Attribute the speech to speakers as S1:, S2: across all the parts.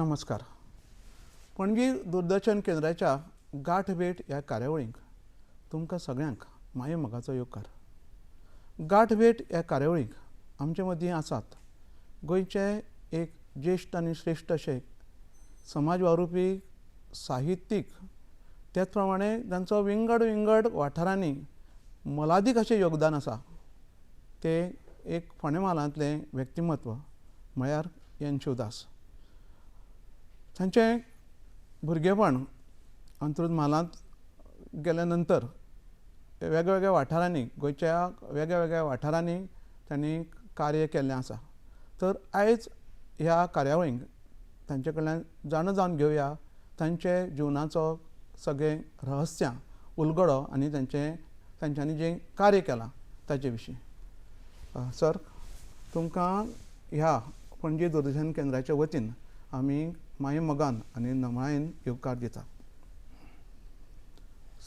S1: नमस्कार. पणजी दूरदर्शन केंद्राच्या गाठ भेट ह्या कार्यावळीक तुमकां सगळ्यांक माये मोगाचो येवकार. गाठ भेट ह्या कार्यावळीक आमचे मदीं आसात गोंयचे एक ज्येश्ठ आनी श्रेश्ठ अशे समाज वावुरपी साहित्यीक, त्याच प्रमाणे जांचो विंगड वाठारांनी मोलादीक अशें योगदान आसा ते एक फोंडें व्यक्तिमत्व म्हळ्यार एन शिवदास. तांचें भुरगेपण अंत्रुज म्हालांत गेल्या नंतर वेगवेगळ्या वाठारांनी गोंयच्या वेगळ्या वाठारांनी तांणी कार्य केल्लें आसा. तर आयज ह्या कार्यावळीक तांचे कडल्यान जाणून जावन घेवया तांचे जिवनाचो सगळें रहस्यां उलगडो आनी तांच्यांनी जें कार्य केलां ताचे विशीं. सर, तुमकां ह्या पणजी दूरदर्शन केंद्राच्या वतीन आमी माये मोगान आनी नमळायेन येवकार दितात.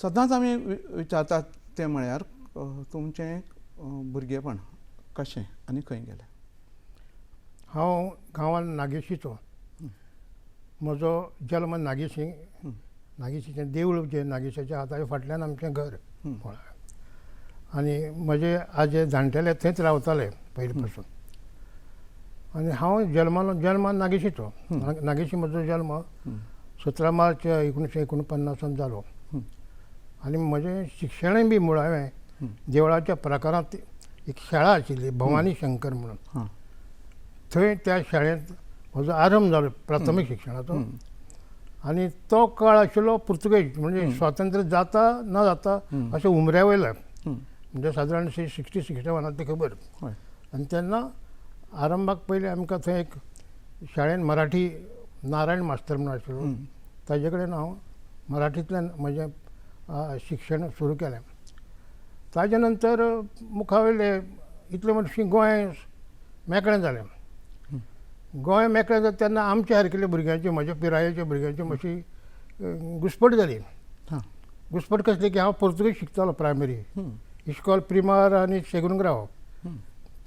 S1: सदांच आमी विचारतात तें म्हळ्यार तुमचें भुरगेपण कशें आनी खंय गेलें.
S2: हांव गांवांत नागेशीचो. म्हजो जल्म नागेशी. नागेशीचें देवूळ जें नागेशाच्या हाताच्या फाटल्यान आमचें घर. आनी म्हजे आजे जाणटेले थंयच रावताले पयलीं पासून. आनी हांव जल्मान नागेशीचो. नागेशी म्हजो जल्म 17 मार्च 1949 जालो. आनी म्हजें शिक्षणय बी मुळावें देवळाच्या प्रकारांत एक शाळा आशिल्ली भवानी शंकर म्हणून. थंय त्या शाळेंत म्हजो आरंभ जालो प्राथमीक शिक्षणाचो. आनी तो काळ आशिल्लो पुर्तुगेज, म्हणजे स्वातंत्र्य जाता न जाता अशें उमऱ्या वयलें, म्हणजे सादारण 60-61 ती खबर. आनी तेन्ना आरंभाक पयलीं आमकां थंय एक शाळेंत मराठी नारायण मास्तर म्हणून आशिल्लो, ताजे कडेन हांव मराठींतल्यान म्हजें शिक्षण सुरू केलें. ताजे नंतर मुखावेलें इतलें म्हणशी गोंय मेकळें जालें. गोंय मेकळें जाता तेन्ना आमच्या सारकिल्ल्या भुरग्यांची, म्हज्या पिरायेच्या भुरग्यांची मातशी घुसपट जाली. घुसपट कसली की हांव पुर्तुगीज शिकतालो प्रायमरी इश्कॉल प्रिमार आनी सेगुनग्राव.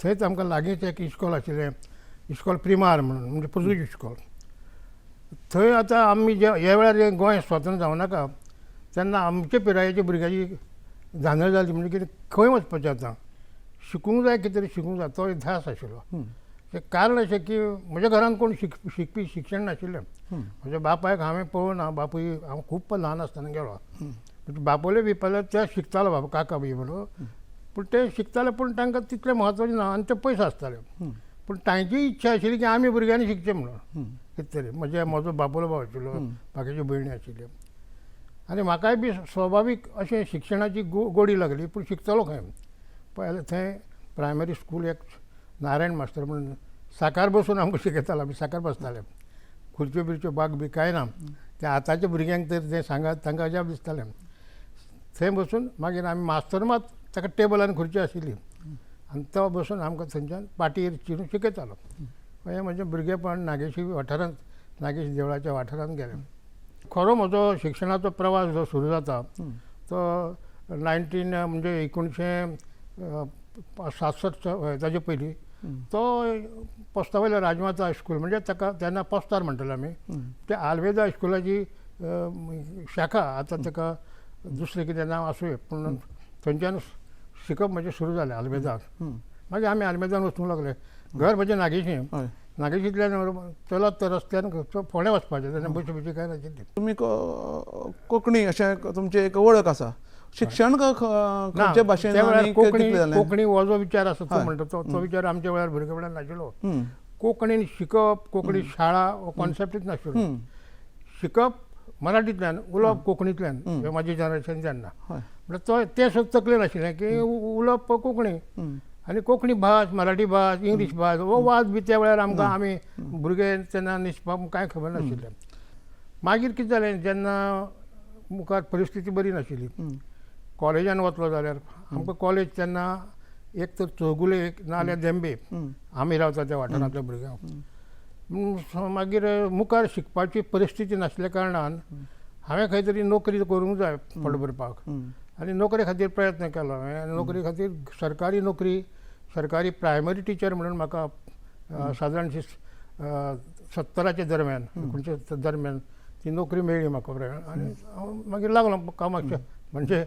S2: थंयच आमकां लागींच एक इश्कॉल आशिल्लें, इश्कॉल प्रिमार म्हणून, म्हणजे पुर्तुगीज इश्कॉल. थंय आतां आमी ह्या वेळार गोंय स्वतंत्र जावं नाका तेन्ना आमच्या पिरायेच्या भुरग्यांची धांदळ जाली. म्हणजे कितें खंय वचपाचें आतां, शिकूंक जाय कितें तरी शिकूंक जाय, तो ध्यास आशिल्लो. तें कारण अशें की म्हज्या घरांत कोण शिकपी शिक्षण नाशिल्लें. म्हज्या बापायक हांवें पळोवना. बापूय हांव खूब ल्हान आसतना गेलो. बापोले बिपाले ते शिकतालो, बाबा काका बी म्हणून. पूण ते शिकताले पूण तांकां तितलें म्हत्वाचें ना आनी ते पयस आसताले. पूण तांची इच्छा आशिल्ली की आमी भुरग्यांनी शिकचें म्हणून कितें तरी. म्हजो बापोलो भाव आशिल्लो, बाकीच्यो भयणी आशिल्ल्यो. आनी म्हाकाय बी स्वाभावीक अशें शिक्षणाची गोडी लागली. पूण शिकतलो खंय. पळयलें थंय प्रायमरी स्कूल एक नारायण मास्तर म्हणून साकार बसून आमकां शिकयतालो. आमी साकार बसताले. खुर्च्यो बिरच्यो बाग बी कांय ना. त्या आतांच्या भुरग्यांक तर तें सांगात तांकां अजाप दिसतालें. थंय बसून मागीर आमी मास्तर मात ताका टेबल आनी खुर्ची आशिल्ली आनी तो बसून आमकां थंयच्यान पाटयेर चिरून शिकयतालो. हें म्हजें भुरगेपण नागेशी वाठारांत, नागेश देवळाच्या वाठारांत गेलें. खरो म्हजो शिक्षणाचो प्रवास जो सुरू जाता तो 1967 ताजे पयलीं तो पोस्तावयल्या राजमाता हायस्कूल, म्हणजे ताका तेन्ना पोस्तार म्हणटाले आमी. ते आल्वेदा हायस्कुलाची शाखा, आतां ताका दुसरें कितें नांव आसूं, पूण थंयच्यान शिकप म्हजें सुरू जालें आल्वेदाक. मागीर आमी आल्वेदान वचूंक लागले. घर म्हजें नागेशी. नागेशींतल्यान चलत त्या रस्त्यान फोंड्या वचपाचें, तेन्ना बशी कांय नाशिल्ली.
S1: तुमी कोंकणी अशें तुमची एक वळख आसा. शिक्षण खंयचे भाशेन
S2: कोंकणी हो जो विचार आसा तो म्हणटा तो विचार आमच्या वेळार भुरगेपणांत नाशिल्लो. कोंकणीन शिकप, कोंकणी शाळा हो कॉन्सेप्टूच नाशिल्लो. शिकप मराठींतल्यान, उलोवप कोंकणींतल्यान. म्हाजें जनरेशन तेन्ना म्हणजे तें तकलेन आशिल्लें की उलोवप कोंकणी आनी कोंकणी भास, मराठी भास, इंग्लीश भास हो वाद बी त्या वेळार आमकां आमी भुरगे तेन्ना निश्पाप कांय खबर नाशिल्लें. मागीर कितें जालें, जेन्ना मुखार परिस्थिती बरी नाशिल्ली, कॉलेजान वतलो जाल्यार आमकां कॉलेज तेन्ना एक तर चौगुले नाल्यार देंबे आमी रावता त्या वाठारांतल्या भुरग्यांक. मागीर मुखार शिकपाची परिस्थिती नाशिल्ल्या कारणान हांवें खंय तरी नोकरी करूंक जाय पोट भरपाक. आनी नोकरे खातीर प्रयत्न केलो हांवें. नोकरी खातीर सरकारी नोकरी, सरकारी प्रायमरी टिचर म्हणून म्हाका सादारणशी 1970च्या दरम्यान 1970 दरम्यान ती नोकरी मेळ्ळी म्हाका बरें आनी हांव मागीर लागलो कामाक म्हणजे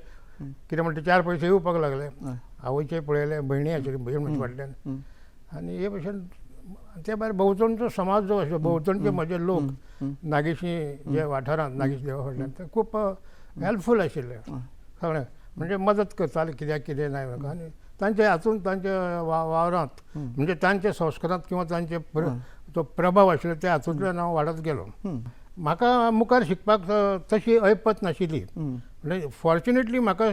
S2: कितें म्हणटा 4 पयशे येवपाक लागले. आवयचेय पळयले, भयणी आशिल्ली, भयण म्हजे फाटल्यान, आनी हे भशेन ते भायर भोंवतणचो समाज जो आशिल्लो, भोंवतणचे म्हजे लोक नागेशी जे वाठारांत नागेश देवा फाटल्यान ते खूब हेल्पफूल आशिल्ले सगळें, म्हणजे मदत करताले कित्याक कितें नाय म्हाका. आनी तांचे हातूंत तांच्या वावरांत म्हणजे तांच्या संस्कारांत किंवा तांचे तो प्रभाव आशिल्लो त्या हातूंतल्यान हांव वाडत गेलो. म्हाका मुखार शिकपाक तशी ऐपत नाशिल्ली, म्हणजे फॉर्च्युनेटली म्हाका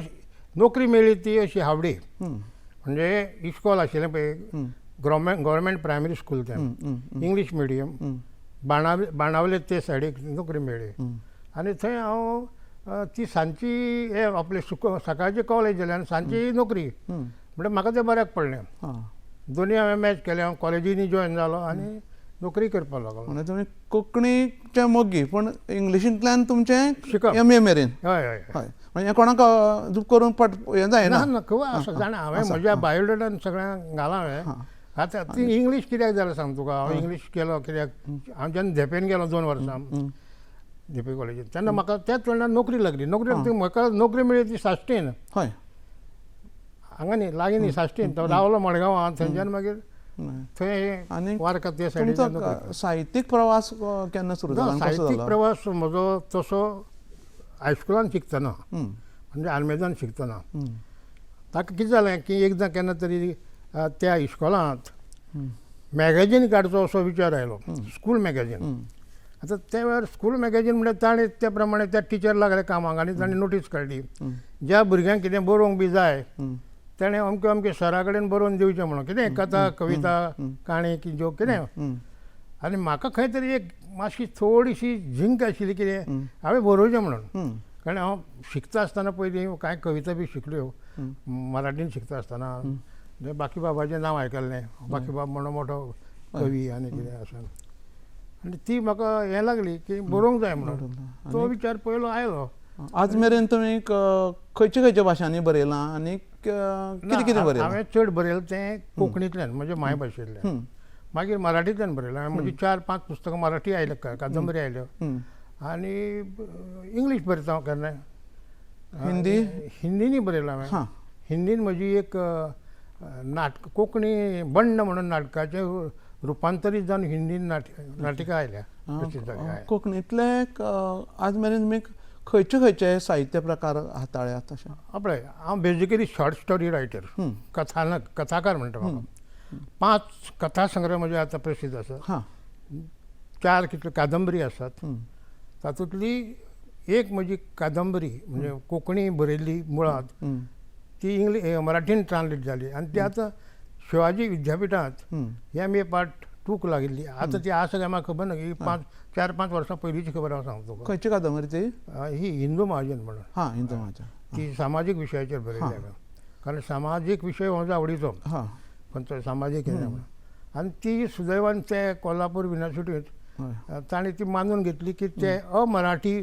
S2: नोकरी मेळ्ळी ती अशी हावडी. म्हणजे इस्कॉल आशिल्लें पळय गव्हर्मेंट प्रायमरी स्कूल तें इंग्लीश मिडियम बाणावले ते सायडीक नोकरी मेळ्ळी. आनी थंय हांव ती सांजची हे आपले सकाळची कॉलेज जाली आनी सांजची नोकरी, म्हणजे म्हाका तें बऱ्याक पडलें. दोनी हांवें मॅच केलें, हांव कॉलेजींनी जॉयन जालो आनी नोकरी करपाक लागलो.
S1: म्हणजे तुमी कोंकणीचे मोगी पूण इंग्लिशींतल्यान तुमचें
S2: शिकप
S1: MA मेरेन.
S2: हय हय
S1: हय, म्हणजे कोणाक दूख करून हें जायना.
S2: ना खूब आसा जाणा, हांवें म्हज्या बायोडेटान सगळ्यांक घालां हांवें. आतां ती इंग्लीश कित्याक जालें सांग तुका, हांव इंग्लीश केलो कित्याक हांव जेन्ना धेपेन गेलो 2 वर्सां धेपे कॉलेजींत, तेन्ना म्हाका त्याच वेळार नोकरी लागली. नोकरी म्हाका नोकरी मेळ्ळी ती साश्टीन.
S1: हय,
S2: हांगा न्ही लागीं न्ही साश्टीन, तो रावलो मडगांवां, थंयच्यान मागीर थंय
S1: आनी
S2: वारका ते सायडीच्यान नोकरी.
S1: तुमचो साहित्यीक प्रवास केन्ना सुरू जालो आनी कसो
S2: साहित्यीक
S1: जालो?
S2: प्रवास म्हजो तसो हायस्कुलान शिकतना म्हणजे आल्मेदान शिकतना ताका कितें जालें की एकदां केन्ना तरी त्या इस्कॉलांत मॅगझीन काडचो असो विचार आयलो, स्कूल मॅगझीन. आतां त्या वेळार स्कूल मॅगझीन म्हणजे ताणें त्या प्रमाणे त्या टिचर लागले कामाक आनी ताणें नोटीस काडली ज्या भुरग्यांक कितें बरोवंक बी जाय ताणें अमके अमके सरा कडेन बरोवन दिवचें म्हणून, कितें कथा कविता काणी की जो कितें. आनी म्हाका खंय तरी एक मातशी थोडीशी झिंक आशिल्ली कितें हांवें बरोवचें म्हणून. कारण हांव शिकता आसतना पयलीं कांय कविता बी शिकल्यो मराठीन शिकता आसतना. बाकी बाबाचें नांव आयकल्लें, बाकी बाब म्हणून मोठो कवी आनी कितें अशें. आनी ती म्हाका हें लागली की बरोवंक जाय म्हणून तो विचार पयलो आयलो.
S1: आज मेरेन तुमी खंयच्या खंयच्या भाशांनी बरयलां आनी कितें कितें बरयलां?
S2: हांवें चड बरयलें तें कोंकणींतल्यान म्हणजे मायभाशेंतल्यान. मागीर मराठींतल्यान बरयलें हांवें. म्हजी 4-5 पुस्तकां मराठी आयल्यो, कादंबरी आयल्यो. आनी इंग्लीश बरयता हांव केन्नाय. हिंदीनी बरयलां हांवें. हिंदीन म्हजी एक नाटक कोंकणी बंड म्हणून नाटकाचें रुपांतरीत जावन हिंदीन नाटिका आयल्या.
S1: कोंकणींतले आज मेरेन तुमी खंयचे खंयचे साहित्य प्रकार हाताळ्यात अशें?
S2: पळय हांव बेजिकली शॉर्ट स्टोरी रायटर, कथाकार म्हणटा म्हाका. 5 कथा संग्रह म्हजे आतां प्रसिद्ध आसात. 4 कितल्यो कादंबरी आसात. तातूंतली एक म्हजी कादंबरी म्हणजे कोंकणी बरयल्ली मुळात ती मराठीन ट्रान्सलेट जाली आनी ती आतां शिवाजी विद्यापिठांत MA पार्ट 2 लागिल्ली. आतां ती आसा काय म्हाका खबर ना, ही 4-5 वर्सां पयलींची खबर हांव सांगता तुका.
S1: खंयची कादंबरी ती?
S2: ही हिंदू महाजन म्हणून.
S1: हिंदू महाजन.
S2: ती सामाजीक विशयाचेर बरयल्या, कारण सामाजीक विशय म्हजो आवडीचो, खंयचो सामाजीक हें म्हणून. आनी ती सुदैवान ते कोल्हापूर युनिवर्सिटींत ताणें ती मानून घेतली की ते अमराठी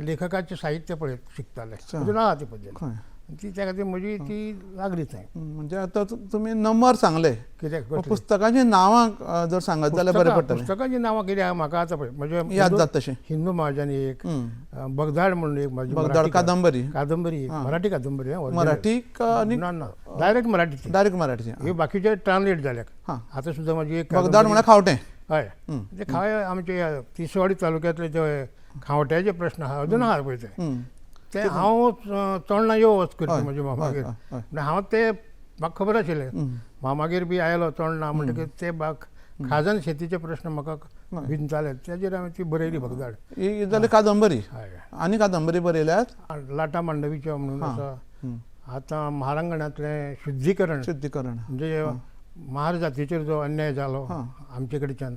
S2: लेखकाचें साहित्य पळय शिकताले, अजून आहा ती पद्दत. ती त्या खातीर म्हजी ती लागली थंय.
S1: म्हणजे आतां तुमी नंबर सांगले,
S2: कित्याक
S1: पुस्तकांची नांवां जर सांगत जाल्यार बरें पडटलें.
S2: पुस्तकांची नांवां कित्याक म्हाका आतां पळय म्हणजे
S1: याद जाता तशें.
S2: हिंदू महाजन एक, बगदाड म्हणून एक म्हजी
S1: बगदाड कादंबरी,
S2: मराठी कादंबरी.
S1: मराठी
S2: ना डायरेक्ट मराठी.
S1: डायरेक्ट मराठी.
S2: हे बाकीचे ट्रान्सलेट जाल्यात. आतां सुद्दां म्हजी एक
S1: बगदाड म्हळ्यार खावटें.
S2: हय, ते खावय आमचे तिसवाडी तालुक्यांतले ते खावट्याचे प्रश्न आहा, अजून आहा पळय ते हांव चोडणा यो वच करता म्हज्या मामागेर. हांव ते म्हाका खबर आशिल्लें, मामागेर बी आयलो चोडणा म्हणटकीर ते खाजन शेतीचे प्रश्न म्हाका भिंताले, तेजेर हांवें ती बरयली बगदाड.
S1: ही जाली कादंबरी. आनी कादंबरी बरयल्यात?
S2: लाटा मांडवीच्या म्हणून आसा. आतां महारांगणांतलें शुद्धीकरण म्हणजे महार जातीचेर जो अन्याय जालो आमचे कडच्यान,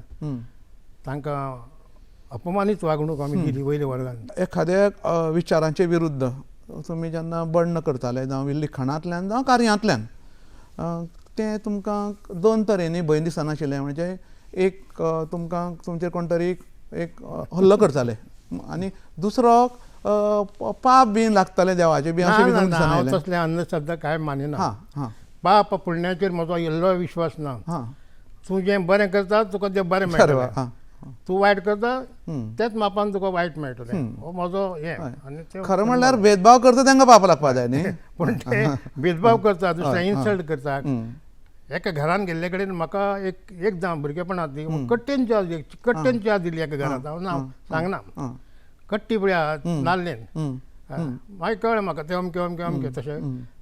S2: तांकां अपमानीत वागणूक आमी दिली वयल्या वर्गांत.
S1: एखाद्या विचारांचे विरुद्ध तुमी जेन्ना बंड करताले, जावं लिखाणांतल्यान जावं कार्यांतल्यान, तें तुमकां 2 तरेनी भंय दिसनाशिल्लें. म्हणजे एक तुमकां तुमचेर कोण तरी एक हल्लो करताले आनी दुसरो पाप बी लागताले देवाचे बी अशें बी दिसनाशिल्लें.
S2: तसले अंधश्रद्धा कांय मानिना. पाप पुण्याचेर म्हजो इल्लो विश्वास ना. तूं जें बरें करता तुका तें बरें मेळटलें. तूं वायट करता
S1: हं.
S2: तेच मापान तुका वायट मेळटलें हो म्हजो हें आनी ते
S1: खरं म्हणल्यार भेदभाव करता तांकां पाप लागपा जाय न्ही.
S2: पूण ते भेदभाव करता दुसऱ्या
S1: हय,
S2: इन्सल्ट करता
S1: हं.
S2: एका घरान गेल्ले कडेन म्हाका एकदां भुरगेपणांत कट्टेन च्या दिली एका घरांत हांव नांव सांगना
S1: आं.
S2: कट्टी पळया नाल्लेन
S1: हं.
S2: मागीर कळ्ळें म्हाका ते अमके अमके अमके तशें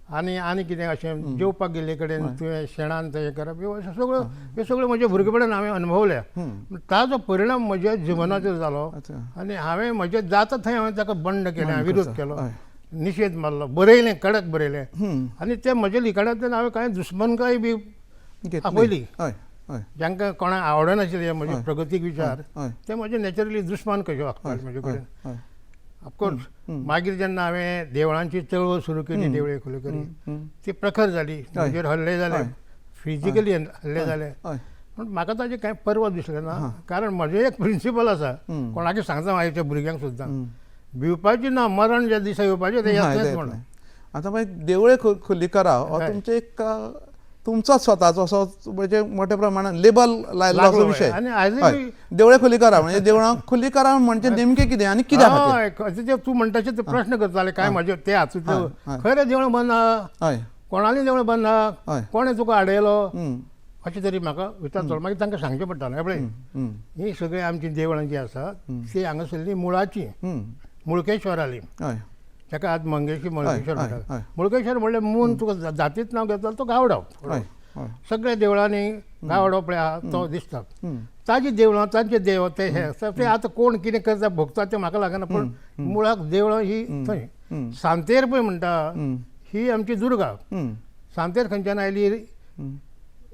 S2: आनी कितें अशें जेवपाक गेल्ले कडेन तुवें शेणान तें हें करप हे सगळें म्हज्या भुरगेपणांत हांवें अनुभवल्या ताजो परिणाम म्हज्या जिवनाचेर जालो
S1: अच्छा.
S2: आनी हांवें म्हजें जाता थंय हांवें ताका बंड केलें हांवें विरोध केलो
S1: हय.
S2: निशेध मारलो बरयलें कडक बरयलें
S1: हं.
S2: आनी ते म्हज्या लिखाणांतल्यान हांवें कांय दुश्मनकाय बी
S1: घेतली.
S2: आपयली
S1: हय हय
S2: जांकां कोणाक आवडनाशिल्ले म्हजे प्रगतीक विचार
S1: हय.
S2: ते म्हजे नॅचरली दुश्मन कशे वागताले म्हजे कडेन
S1: हय.
S2: ऑफकोर्स मागीर जेन्ना हांवें देवळांची चळवळ सुरू केली देवळे खोलेकरी ती प्रखर जाली म्हजेर हल्ले जाले फिजिकली हल्ले जाले
S1: हय.
S2: पूण म्हाका ताजें कांय पर्व दिसलें ना कारण म्हजें एक प्रिंसिपल आसा कोणाकय सांगता हांव त्या भुरग्यांक सुद्दां भिवपाची ना मरण ज्या दिसा येवपाचें तें
S1: हय,
S2: येतलेंच
S1: तें
S2: म्हणून
S1: येतलें. आतां मागीर देवळे खोलीकाराव हो तुमचे एक तुमचोच स्वताचो असो म्हणजे मोठ्या प्रमाणात लेबल लायल्लो असो
S2: लागलो,
S1: विशय.
S2: आनी आयजूय
S1: हय. देवळे खोलीकाराव म्हणजे देवळां खोलीकाराव म्हणजे नेमकें कितें आनी कित्याक खातीर?
S2: हय ते तूं म्हणटाशें ते प्रश्न करताले कांय म्हजे ते हातूंतले खरें देवळां बंद आहा
S1: हय
S2: कोणाली देवळां बंद आहा
S1: हय.
S2: कोणें तुका आडयलो
S1: हं.
S2: अशें तरी म्हाका विचार चल मागीर तांकां सांगचें पडटालें पळय
S1: हं.
S2: ही सगळीं आमची देवळां जीं आसात ती हांगासरलीं मुळाचीं
S1: हं.
S2: मुळकेश्वराली
S1: हय.
S2: ताका आज मंगेशी मुळकेश्वर
S1: हय,
S2: म्हणटात
S1: हय.
S2: मुळकेश्वर म्हणल्यार मून तुका जातीत नांव घेतलो तो गावडो
S1: हय. हय.
S2: सगळ्या देवळांनी गावडो पळय आहा तो दिसता
S1: हं.
S2: ताजी देवळां तांचे देव ते हे आसता ते आतां कोण कितें करता भोगता तें म्हाका लागना पूण मुळाक देवळां ही थंय सांतेर पळय म्हणटा ही आमची दुर्गा
S1: हं.
S2: सांतेर खंयच्यान आयली
S1: हं.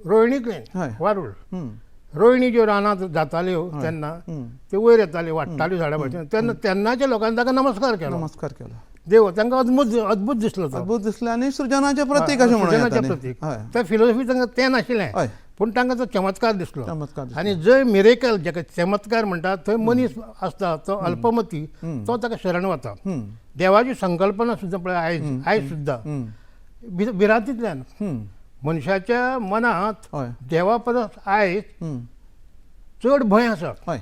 S2: रोहिणींतल्यान
S1: हय.
S2: वारूळ
S1: हं.
S2: रोहिणी ज्यो रानांत जाताल्यो तेन्ना
S1: हं.
S2: ते वयर येताल्यो वाडटाल्यो झाडां भाशेन तेन्ना तेन्नाच्या लोकांनी ताका नमस्कार केलो
S1: नमस्कार केलो.
S2: देव तांकां अद्भुत दिसलो तो
S1: अद्भुत दिसलें आनी सृजनाचें प्रतीक अशें म्हणून येता
S2: सृजनाचें
S1: न्ही.
S2: प्रतीक
S1: हय.
S2: त्या फिलॉसॉफी तांकां तें नाशिल्लें
S1: हय.
S2: पूण तांकां तो चमत्कार दिसलो
S1: चमत्कार दिसलो.
S2: आनी जंय मिरेकल जाका चमत्कार म्हणटात थंय मनीस आसता तो अल्पमती तो ताका शरण वता
S1: हं.
S2: देवाची संकल्पना सुद्दां पळय आयज सुद्दां
S1: हं.
S2: भिरांतींतल्यान
S1: हं.
S2: मनशाच्या मनांत
S1: हय.
S2: देवा परस आयज
S1: हं.
S2: चड भंय आसा
S1: हय.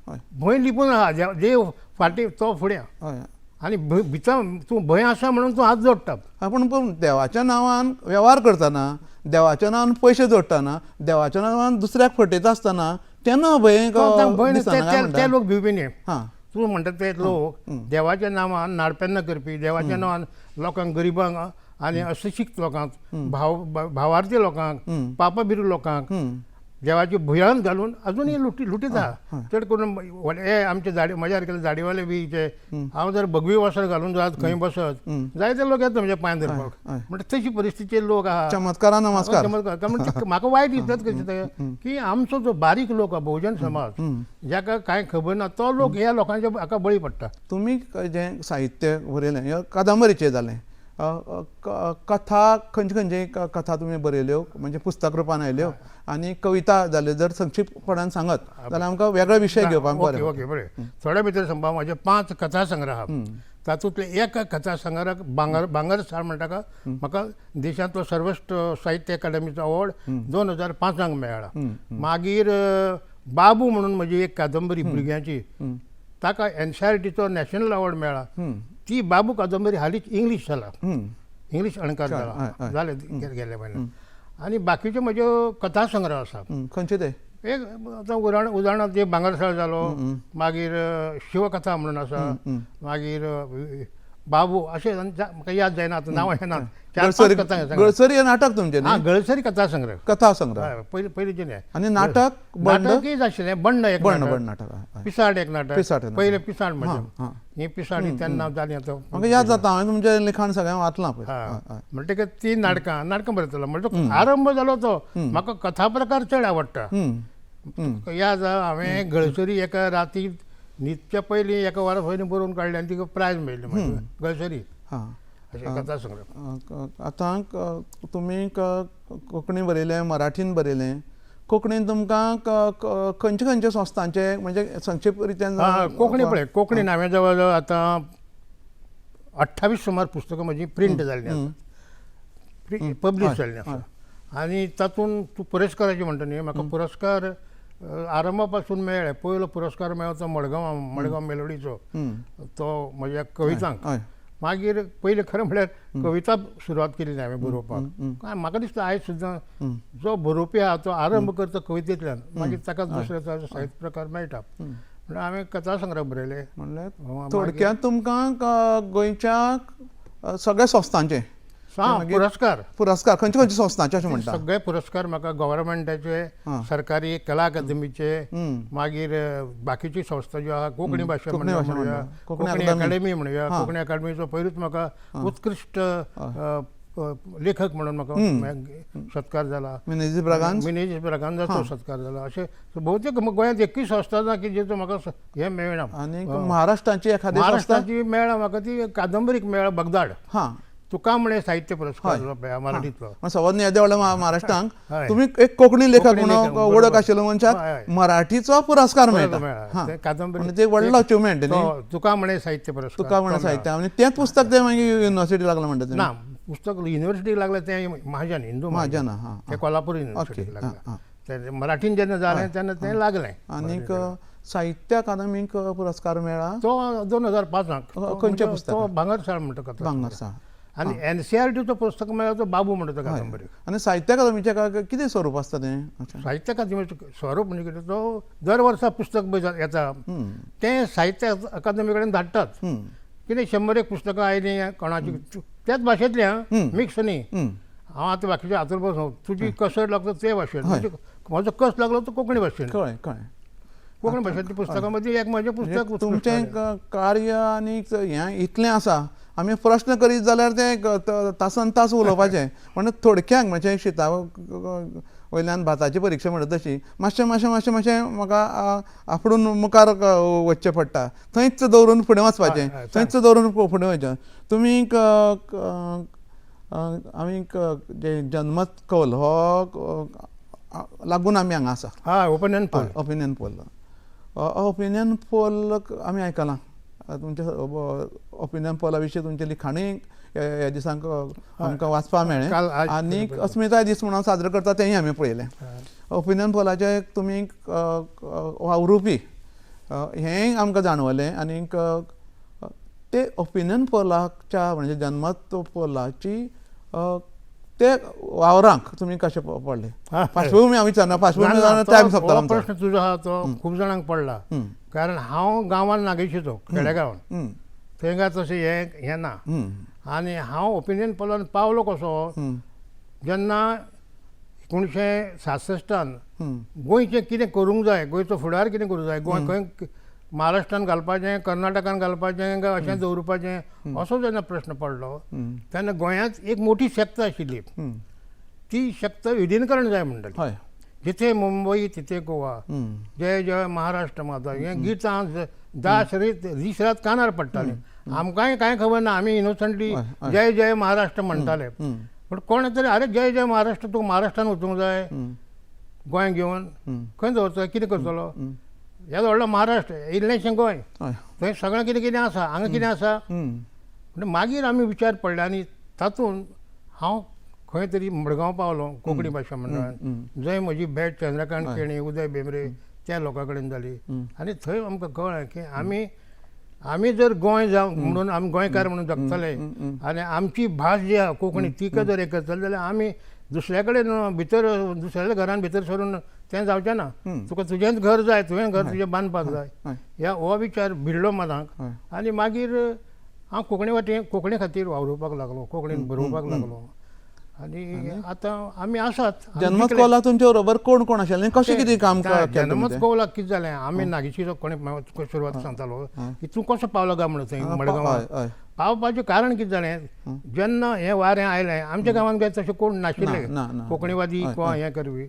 S1: हय.
S2: भंय लिपून आहा देव फाटीं तो फुडें
S1: हय.
S2: आनी भितर तूं भंय आसा म्हणून तूं हात जोडटा
S1: पूण देवाच्या नांवान वेव्हार करतना देवाच्या नांवान पयशे जोडटाना देवाच्या नांवान दुसऱ्याक फटयता आसतना तेन्ना भंय
S2: भंय
S1: दिसना काय
S2: ते
S1: म्हणटा?
S2: लोक भिवपी न्ही
S1: हां.
S2: तूं म्हणटा ते लोक देवाच्या नांवान नाडपेन्नां करपी देवाच्या नांवान लोकांक गरिबांक आनी अशिक्षीत लोकांक भावार्थी लोकांक पापभिरू लोकांक देवाची भुयाळांत घालून अजूनय लुटिता चड करून हे आमचे म्हज्या सारकेले दाडीवाले बी जे हांव जर भगवी वस्त्र घालून जात खंय बसत जायते लोक येता म्हज्या पांय धरपाक म्हणजे तशी परिस्थितीचे लोक आहा
S1: चमत्कारा नमस्कार.
S2: म्हाका वायट दिसतात कशें ते की आमचो जो बारीक लोक आहा बहुजन समाज जाका कांय खबर ना तो लोक ह्या लोकांच्या हाका बळी पडटा.
S1: तुमी जें साहित्य बरयलें हें कादंबरीचें जालें कथा खंयचे कथा तुमी बरयल्यो म्हणजे पुस्तक रुपान आयल्यो आनी कविता जाल्यो जर संक्षिप्तपणान सांगत जाल्यार आमकां वेगळो विशय घेवपाक बरें.
S2: ओके बरें थोड्या भितर सांगपा म्हाजे 5 कथा संग्रह आहा तातूंतले एक कथा संग्रह बांगर साळ म्हणटा म्हाका देशांतलो सर्वोत्कृष्ट साहित्य अकादमीचो अवॉर्ड 2005 मेळ्ळा. मागीर बाबू म्हणून म्हजी एक कादंबरी भुरग्यांची ताका एनसीईआरटीचो नॅशनल अवॉर्ड मेळ्ळा. ती बाबू कादंबरी हालींच इंग्लीश जाला इंग्लीश अणकार जाला जाले गेले म्हयने आनी बाकीच्यो म्हज्यो कथा संग्रह आसा.
S1: खंयचे ते?
S2: एक आतां उदाहरणार्थ जे बांगरसाळ जालो मागीर शिवकथा म्हणून आसा मागीर बाबू अशें म्हाका याद जायना आतां नांव येना 4-5 कथा
S1: गळसरी हें नाटक तुमचें न्ही?
S2: गळसरी कथा संग्रह
S1: कथा संग्रह
S2: हय पयलींचे न्ही
S1: आनी नाटक
S2: नाटकूय आशिल्लें बंड एक
S1: बंड
S2: नाटक
S1: नाटक
S2: पिसाड एक नाटक
S1: पिसाड एक
S2: पयलें पिसाड
S1: हां,
S2: म्हजें
S1: हां.
S2: ही पिसाडी तेन्ना जाली आतां
S1: म्हाका याद जाता हांवें तुमचें लिखाण सगळें वाचलां पळय.
S2: हय म्हणटकीर ती नाटकां बरयतलो म्हणजे आरंभ जालो तो म्हाका कथा प्रकार चड आवडटा. याद हांवें गळसरी एका राती न्हीदच्या पयलीं एका वरा पयलीं बरोवन काडली आनी तिका प्रायज मेळ्ळी म्हाका गळसरी
S1: हां.
S2: अशें कथा संग्रह.
S1: आतां तुमी कोंकणी बरयलें मराठीन बरयलें कोंकणीन तुमकां खंयचे संस्थांचे म्हणजे संक्षिप्त रितीन
S2: कोंकणी पळय कोंकणीन हांवें जवळ जवळ आतां 28 सुमार पुस्तकां म्हजी प्रिंट जाल्लीं आसा पब्लीश जाल्लीं आसा आनी तातूंत तूं पुरस्काराचें म्हणटा न्ही म्हाका पुरस्कार आरंभापासून मेळ्ळे पयलो पुरस्कार मेळ्ळो तो मडगांव मेलोडीचो तो म्हज्या कवितांक
S1: हय
S2: मागीर पयलीं खरें म्हळ्यार कविता सुरवात केली हांवें बरोवपाक म्हाका दिसता आयज सुद्दां जो बरोवपी आहा तो आरंभ करता कवितेंतल्यान मागीर ताका दुसरे ताजो साहित्य प्रकार मेळटा म्हणल्यार हांवें कथा संग्रह बरयले
S1: म्हणल्यार थोडक्यात तुमकां गोंयच्या सगळ्या संस्थांचे पुरस्कार खंयचे खंयचे संस्थांचे अशें म्हणटा
S2: सगळे पुरस्कार म्हाका गव्हर्मेंटाचे सरकारी कला अकादमीचे मागीर बाकीची संस्था ज्यो आहा कोंकणी भाशा म्हणूया कोंकणी अकादमी म्हणुया कोंकणी अकादमीचो पयरूच म्हाका उत्कृश्ट लेखक म्हणून म्हाका सत्कार जाला मिनेजीस ब्रागांजाचो सत्कार जाला अशें भोवतेक गोंयांत एकूय संस्था ना की जेचो म्हाका हें मेळना
S1: आनी महाराष्ट्राची एखादी
S2: महाराष्ट्राची मेळ्ळा म्हाका ती कादंबरीक मेळ्ळा बगदाड तुका म्हणे साहित्य पुरस्कार मराठीतलो
S1: सवर्ण येदे व्हडल्या महाराष्ट्रांत तुम्ही एक कोंकणी लेखक म्हणून वळख आशिल्लो मनशाक मराठीचो पुरस्कार मेळटा कादंबरी ते व्हडलो अचिवमेंट
S2: तुका म्हणे साहित्य पुरस्कार
S1: तुका म्हणे साहित्य आनी तें पुस्तक ते मागीर युनिवर्सिटी लागला म्हणटा
S2: ना पुस्तक युनिवर्सिटीक लागलें तें महाजन हिंदू महाजन तें कोल्हापूर युनिवर्सिटीक लागलें तें मराठीन जेन्ना जालें तेन्ना तें लागलें
S1: आनीक साहित्य अकादमीक पुरस्कार मेळ्ळा
S2: तो 2005
S1: खंयचे पुस्तक
S2: तो भांगरसाळ म्हणटा
S1: भांगरसाळ
S2: आनी एनसीईआरटीचो पुस्तक मेळ्ळा तो बाबू म्हणटा तो कादंबरी
S1: आनी साहित्य अकादमीचें कितें स्वरूप आसता तें
S2: साहित्य अकादमीचें स्वरूप म्हणजे कितें तो दर वर्सा पुस्तक येता तें साहित्य अकादमी कडेन धाडटात कितें 100 पुस्तकां आयलीं कोणाची त्याच भाशेंतलीं मिक्स न्ही हांव आतां बाकीच्या हातूंत बसून तुजी कसर लागता ते भाशेन म्हजो कस लागलो तो कोंकणी भाशेन
S1: कळ्ळें
S2: कोंकणी भाशेंतल्या पुस्तकां मदीं एक म्हजें पुस्तक
S1: तुमचें कार्य आनी हें इतलें आसा आमी प्रश्न करीत जाल्यार तें तासन तास उलोवपाचें पण थोडक्यांक म्हणजे शिता वयल्यान भाताची परीक्षा म्हणटा तशी मातशें म्हाका आपणून मुखार वचचें पडटा थंयच दवरून फुडें वचपाचें थंयच दवरून फुडें वयचें तुमी आमी जे जनमत कौल हो लागून आमी हांगा आसा ओपिनियन पोल आमी आयकलां तुमच्या ओपिनियन पोला विशीं तुमचें लिखाणूय ह्या दिसांक आमकां वाचपाक मेळ्ळें आनी अस्मिताय दीस म्हणून साजरो करता तेंय आमी पळयलें ओपिनियन पोलाचे तुमी वावुरपी हेंय आमकां जाणवलें आनीक ते ओपिनियन पोलाच्या म्हणजे जनमत पोलाची ते वावरांक तुमी कशें पडले पार्श्वभूमी हांव विचारना पार्श्वभूमी टायम सोंपता
S2: प्रश्न तुजो आहा तो खूब जाणांक पडला कारण हांव गांवांत नागेशीचो खेडेगांवांत थंय तशें हें ना आनी हांव ओपिनियन पोलान पावलो कसो जेन्ना 1967 गोंयचें कितें करूंक जाय गोंयचो फुडार कितें करूंक जाय गोंय खंय महाराष्ट्रान घालपाचें कर्नाटकान घालपाचें काय अशें दवरपाचें असो जेन्ना प्रश्न पडलो तेन्ना गोंयांत एक मोठी शक्त आशिल्ली ती शक्त विलीनीकरण जाय म्हणटाली जिथे मुंबई तिथे गोवा जय जय महाराष्ट्र माता हें गीत हांव 10 रात कानार पडटालें आमकांय कांय खबर ना आमी इनोसंटली जय जय महाराष्ट्र म्हणटाले पूण कोण तरी अरे जय जय महाराष्ट्र तुका महाराष्ट्रान वचूंक जाय गोंय घेवन खंय दवरतलो कितें करतलो येदो व्हडलो महाराष्ट्र इल्लेंशें गोंय थंय सगळें कितें कितें आसा हांगा कितें आसा म्हणजे मागीर आमी विचार पडले आनी तातूंत हांव खंय तरी मडगांव पावलो कोंकणी भाशा मंडळान जंय म्हजी भेट चंद्रकांत केणी उदय भेंब्रे त्या लोकां कडेन जाली आनी थंय आमकां कळ्ळें की आमी जर गोंय जावं म्हणून आमी गोंयकार म्हणून जगतले आनी आमची भास जी आहा कोंकणी तिका जर हें करतले जाल्यार आमी दुसऱ्या कडेन भितर दुसऱ्या घरान भितर सरून तें जावचें ना तुका तुजेंच घर जाय तुवें घर तुजें बांदपाक जाय ह्या हो विचार भिडलो मनाक आनी मागीर हांव कोंकणी खातीर वावुरपाक लागलो कोंकणीन बरोवपाक लागलो आनी आतां आमी आसात
S1: जनमत कौलाक तुमचे बरोबर कोण कोण आशिल्ले कशें कितें काम
S2: जनमत कौलाक कितें जालें आमी नागेशीचो कोणी सुरवात सांगतालो की तूं कसो पावलो काय म्हणून थंय मडगांवां पावपाचें कारण कितें जालें जेन्ना हें वारें आयलें आमच्या गांवांत काय तशें कोण नाशिल्ले कोंकणीवादी किंवा हें करपी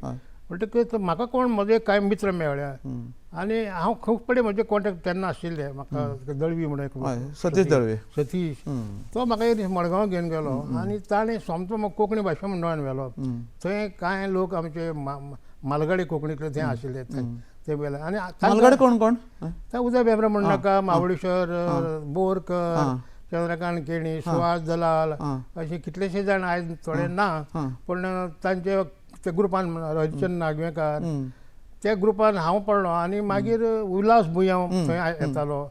S2: म्हणटकच म्हाका कोण म्हजे कांय मित्र मेळ्ळ्या आनी हांव खूब कडेन म्हजे कॉन्टेक्ट तेन्ना आशिल्ले म्हाका दळवी म्हणून सतीश तो म्हाका एक दीस मडगांव घेवन गेलो आनी ताणें सोमतो म्हाका कोंकणी भाशा मंडळान व्हेलो थंय कांय लोक आमचे मालगाडी कोंकणींतले थंय आशिल्ले ते गेले आनी
S1: मालगाडी कोण कोण
S2: थंय उदय भेंब्रे म्हणनाका महाबळेश्वर बोरकर चंद्रकांत केणी सुहास दलाल अशे कितलेशे जाण आयज थोडे ना पूण तांचे ते ग्रुपान रविचंद्र नागवेकर त्या ग्रुपान हांव पडलो आनी मागीर उल्हास भुंया थंय येतालो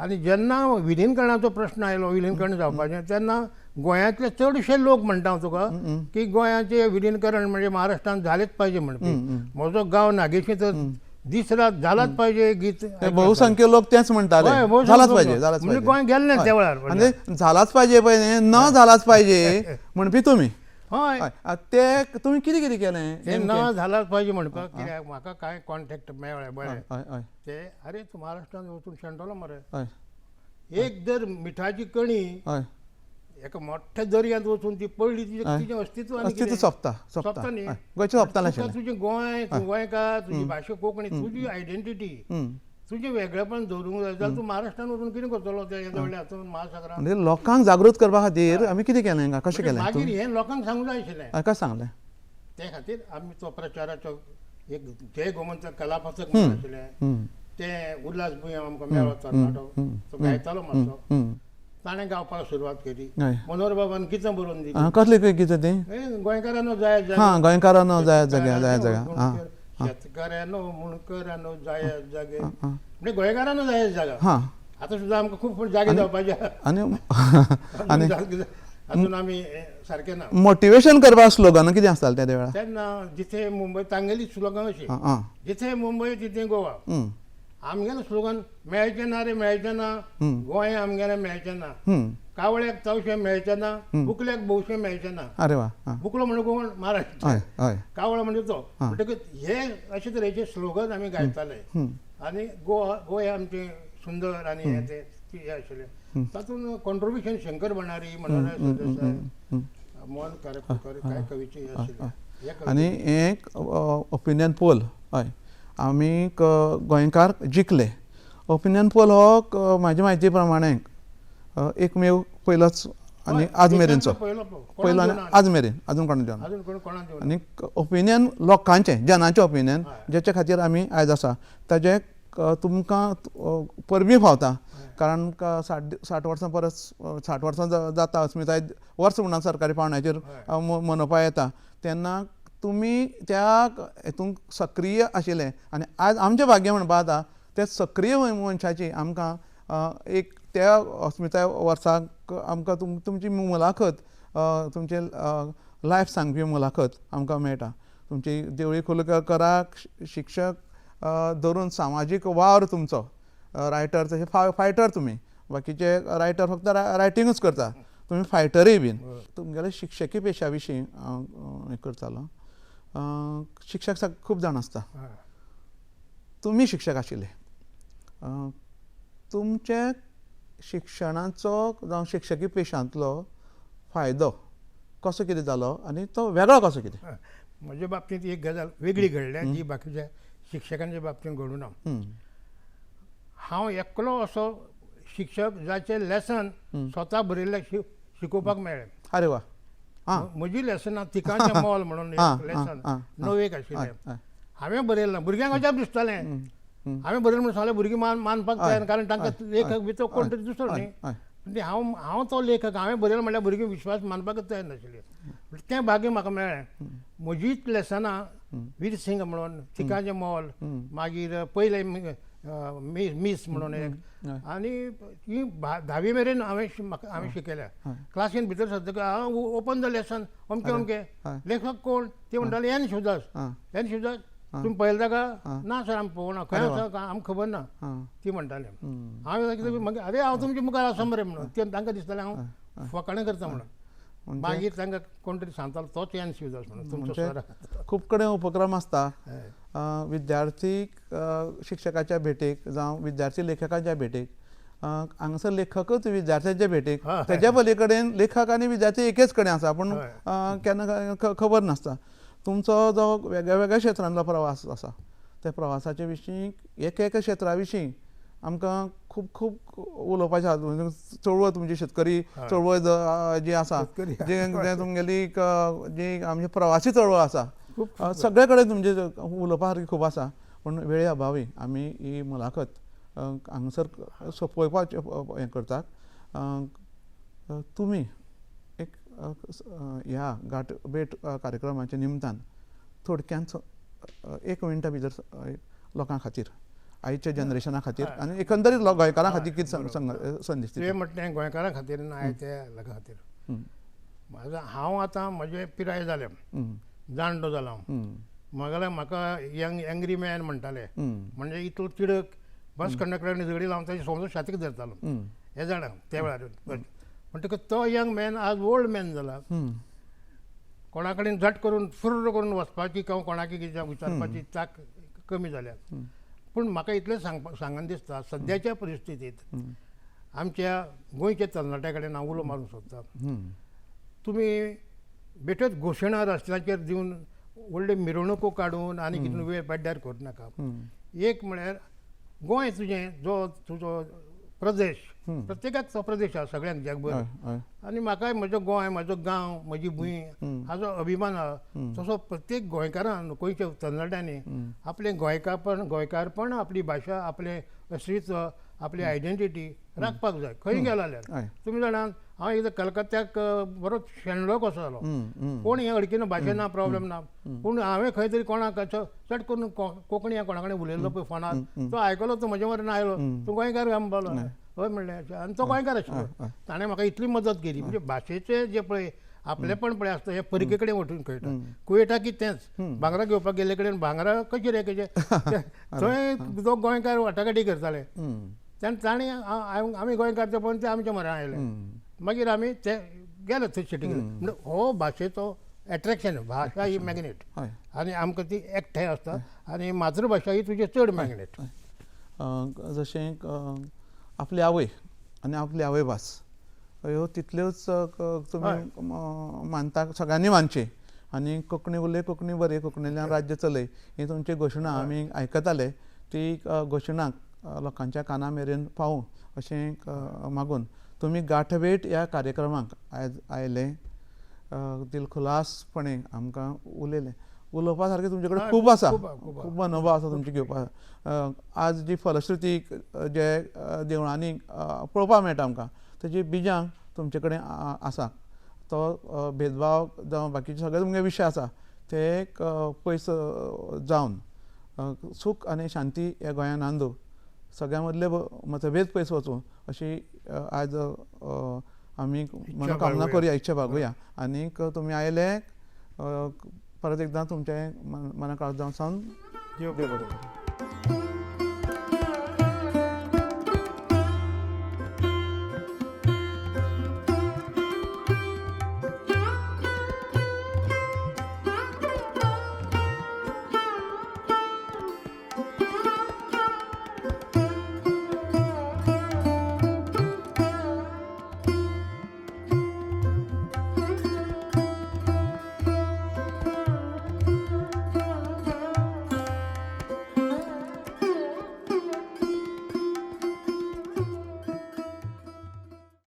S2: आनी जेन्ना विलीनीकरणाचो प्रश्न आयलो विलीनीकरण जावपाचें तेन्ना गोंयांतले चडशे लोक म्हणटा हांव तुका की गोंयाचें विलीनीकरण म्हणजे महाराष्ट्रांत जालेंच पाहिजे म्हणपी म्हजो गांव नागेशी तर दीस रात झालाच पाहिजे गीत
S1: बहुसंख्य लोक तेच म्हणटाले झालाच पाहिजे झालाच
S2: म्हणजे
S1: पाहिजे
S2: गोंय गेल्ले त्या वेळार
S1: म्हणजे झालाच पाहिजे पळय न्ही न झालाच पाहिजे म्हणपी तुमी
S2: हय
S1: ते तुमी कितें कितें केलें
S2: ते न झालाच पाहिजे म्हणपाक कित्याक म्हाका कांय कॉन्टॅक्ट मेळ्ळे बरे
S1: हय हय
S2: ते अरे तूं महाराष्ट्रांत वचून शेणटलो मरे
S1: हय
S2: एक जर मिठाची कणी
S1: हय
S2: एका मोठ्या दर्यांत वचून ती पडली तिचें अस्तित्व आनी
S1: अस्तित्व
S2: कितें?
S1: सोंपता
S2: सोंपता न्ही
S1: गोंयचें सोंपतालें
S2: तुका
S1: आशिल्लें
S2: तुजें गोंय तूं गोंयकार तुजी भाशा कोंकणी तुजी आयडेंटिटी
S1: हं.
S2: तुजें वेगळेपण दवरूंक जाय जाल्यार तूं महाराष्ट्रांत वचून कितें करतलो त्या येद्या व्हडल्या हातूंत महासागरांत
S1: म्हणजे लोकांक जागृत करपा खातीर आमी कितें केलें हांगा कशें केलें
S2: मागीर हें लोकांक सांगूंक जाय आशिल्लें
S1: कशें सांगलें
S2: ते खातीर आमी तो प्रचाराचो एक जय गोमंतक कला पथक म्हणून आशिल्लें ते उल्हास भुंया आमकां मेळ्ळो तरणाटो तो गायतालो मातसो ताणें गावपाक सुरवात केली
S1: हय
S2: मनोहर बाबान गितां बरोवन दिलीं
S1: कसलें कितें तें
S2: गोंयकारांनो जाय
S1: हां गोंयकारांनो जाय जाग्या जाय जाग्या हां
S2: शेतकऱ्यानो मुणकरांनो जाय जागे म्हणजे गोंयकारांनो जाय जागा
S1: हां
S2: आतां सुद्दां आमकां खूब जागे जावपाचे
S1: आनी
S2: अजून आमी सारके ना
S1: मोटिवेशन करपाक स्लोगन कितें आसतालें त्या वेळार
S2: तेन्ना जिथे मुंबय तांगेली स्लोगन अशी
S1: हां
S2: जिथे मुंबय तिथे गोवा आमगेलें स्लोगन मेळचें ना रे मेळचें ना गोंय आमगेलें मेळचें ना कावळ्याक चवशें मेळचें ना बुकल्याक भोवशें मेळचें ना
S1: अरे वा
S2: बुकलो म्हणजे कोण महाराष्ट्र
S1: हय हय
S2: कावळो म्हणजे तो म्हणटकच हे अशे तरेचे स्लोगन आमी गायताले आनी गोंय आमचें सुंदर आनी हें आशिल्लें तातूंत कॉन्ट्रिब्युशन शंकर भंडारी मनोहर सरदेसाय मोहन कारेकर कांय कवीचे आशिल्ले
S1: आनी एक ओपिनियन पोल हय आमी गोंयकार जिखले ओपिनियन पोल हो म्हाजे म्हायती प्रमाणे एकमेव पयलोच आनी आज मेरेनचो पयलो आनी आज मेरेन अजून कोण दिवना आनी ओपिनियन लोकांचें जनाचें ओपिनियन जेचे खातीर आमी आयज आसा ताजें तुमकां परबीं फावता कारण 60 वर्सां परस 60 वर्सां जाता अस्मिताय वर्स म्हणून सरकारी पावंड्याचेर मनोवपा येता तेन्ना तुमी त्या हेतूंक सक्रीय आशिल्ले आनी आयज आमचें भाग्य म्हणपा जाता ते सक्रीय मनशाची आमकां एक त्या अस्मिताय वर्साक आमकां तुमची मुलाखत तुमचे लायफ सांगपी मुलाखत आमकां मेळटा तुमची देवळी कुलकर्णाक शिक्षक धरून सामाजीक वावर तुमचो रायटर तशें फायटर तुमी बाकीचे रायटर फक्त रायटिंगूच करता तुमी फायटरूय बीन तुमगेले शिक्षकी पेशा विशीं हें करतालो शिक्षक खूब जाण आसता तुमी शिक्षक आशिल्ले तुमचे शिक्षणाचो जावं शिक्षकी पेशांतलो फायदो कसो कितें जालो आनी तो वेगळो कसो कितें
S2: म्हज्या बाबतींत एक गजाल वेगळी घडल्या जी बाकीच्या शिक्षकांच्या बाबतींत घडूं ना हांव एकलो असो शिक्षक जाचे लेसन स्वता बरयल्ले शिकोवपाक मेळ्ळें
S1: अरे वा
S2: म्हजी लेसनां तिकाचें मोल म्हणून एक लेसन णवेक आशिल्लें हांवें बरयलें ना भुरग्यांक अजाप दिसतालें हांवें बरयलें म्हणून सगळे भुरगीं मानपाक तयार कारण तांकां लेखक बी तो कोण तरी दुसरो न्ही म्हणजे हांव तो लेखक हांवें बरयलें म्हणल्यार भुरगीं विश्वास मानपाकच तयार नाशिल्ले तें भाग्य म्हाका मेळ्ळें म्हजीच लेसनां वीर सिंग म्हणून तिकाचें मोल मागीर पयले मीस म्हणून एक आनी ही 10वी मेरेन हांवें शिकयल्या क्लासीन भितर सद्दां हांव ओपन द लेसन अमकें अमकें लेखक कोण ते म्हणटाले एन शिवदास तुमी पळयला ताका ना सर आमी पळोवना खंय आसा आमकां खबर ना ती म्हणटाले हांवें कितें मागीर आरे हांव तुमच्या मुखार आसा मरे म्हणून ते तांकां दिसतालें हांव फकाणां करता म्हणून मागीर तांकां कोण तरी सांगतालो तोच एन शिवदास म्हणून तुमचो सर
S1: खूब कडेन उपक्रम आसता विद्यार्थी शिक्षकाच्या भेटेक जावं विद्यार्थी लेखकाच्या भेटेक हांगासर लेखकूच विद्यार्थ्याच्या भेटेक तेज्या पलीकडेन लेखक आनी विद्यार्थी एकेच कडेन आसा पूण केन्ना खबर नासता तुमचो जो वेगळ्या वेगळ्या क्षेत्रांतलो प्रवास आसा त्या प्रवासाच्या विशीं एक क्षेत्रा विशीं आमकां खूब खूब उलोवपाचें आसा चळवळ तुमची शेतकरी चळवळ जी आसा जी तुमगेली जी आमची प्रवासी चळवळ आसा सगळे कडेन तुमचे उलोवपा सारकी खूब आसा पूण वेळे अभावी आमी ही मुलाखत हांगासर सोंपोवपाचें हें करतात तुमी एक ह्या गाठ भेट कार्यक्रमाच्या निमतान थोडक्यांत एक मिनटा भितर लोकां खातीर आयच्या जनरेशना खातीर आनी एकंदरीत गोंयकारां खातीर कितें संदेश
S2: तुवें म्हटलें गोंयकारां खातीर आनी आयच्या लोकां खातीर हांव आतां म्हजें पिराय जालें जाणटो जाला हांव म्हाका एंग्री मॅन म्हणटाले म्हणजे इतलो तिडक बस कंडक्टरान झगडी लावन ताची समज छातीक धरतालो हे जाणा त्या वेळार म्हणटकच तो यंग मॅन आज ओल्ड मॅन जाला कोणा कडेन झट करून फुर्र करून वचपाची किंवा कोणाकी कितें विचारपाची ताक कमी जाल्या पूण म्हाका इतलें सांगन दिसता सद्याच्या परिस्थितींत आमच्या गोंयच्या तरणाट्या कडेन हांव उलो मारूंक सोदतां तुमी बेठच घोशणा रस्त्याचेर दिवन व्हडल्यो मिरवणुको काडून आनी कितें वेळ पेड्ड्यार करूं नाका एक म्हळ्यार गोंय तुजें जो तुजो प्रदेश प्रत्येकाक तो प्रदेश आसा सगळ्यांक जगभर आनी म्हाकाय म्हजो गोंय म्हजो गांव म्हजी भूंय हाजो अभिमान आसा तसो प्रत्येक गोंयकारान गोंयच्या तरणाट्यांनी आपलें गोंयकारपण आपली भाशा आपलें अस्तित्व आपली आयडेंटिटी राखपाक जाय खंय गेलो जाल्यार तुमी जाणात हांव एकदां कलकत्त्याक बरो शेणलो कसो जालो कोण हे अडकीन भाशेन प्रॉब्लेम ना पूण हांवें खंय तरी कोणाक चट करून कोंकणी कोणा कडेन उलयल्लो पळय फोनार तो आयकलो तो म्हजे मरेन आयलो तूं गोंयकार काय म्हणपालो हय म्हणलें आनी तो गोंयकार आशिल्लो ताणें म्हाका इतली मदत केली म्हणजे भाशेचें जें पळय आपलेपण पळय आसता हें परिके कडेन वचून कळटा कुवेटा की तेंच भांगरां घेवपाक गेल्ले कडेन भांगरां कशी रे कशें थंय तो गोंयकार वाटाघाटी करताले ताणें आमी गोंयकारचे पळोवन ते आमच्या म्हऱ्यांत आयले मागीर आमी ते गेले थंय शेटी म्हणजे हो भाशेचो एट्रॅक्शन भाशा ही मॅग्नेट आनी आमकां ती एकठांय आसता आनी मातृभाशा ही तुजी चड मॅग्नेट
S1: जशें आपली आवय आनी आपली आवय भास ह्यो तितल्योच तुमी मानता सगळ्यांनी मानचे आनी कोंकणी उलय कोंकणी बरी कोंकणींतल्यान राज्य चलय ही तुमची घोशणा आमी आयकताले ती घोशणा लोकांच्या काना मेरेन पावूं अशें मागून तुमी गांठभेट ह्या कार्यक्रमाक आयज आयले दिलखुलासपणे आमकां उलोवपा सारकें तुमचे कडेन खूब आसा खूब अनुभव आसा तुमचे घेवपाक आज जी फलश्रुती जे देवळांनी पळोवपाक मेळटा आमकां तेजी बिजां तुमचे कडेन आसा तो भेदभाव जावं बाकीचे सगळे तुमगे विशय आसा ते पयस जावन सूख आनी शांती ह्या गोंयांत नांदूं सगळ्यां मदले मतभेद पयस वचूं अशी आज आमी मनोकामना करुया इच्छा बागुया आनीक तुमी आयले परत एकदां तुमचे मना काळजां सावन देव बरें करूं.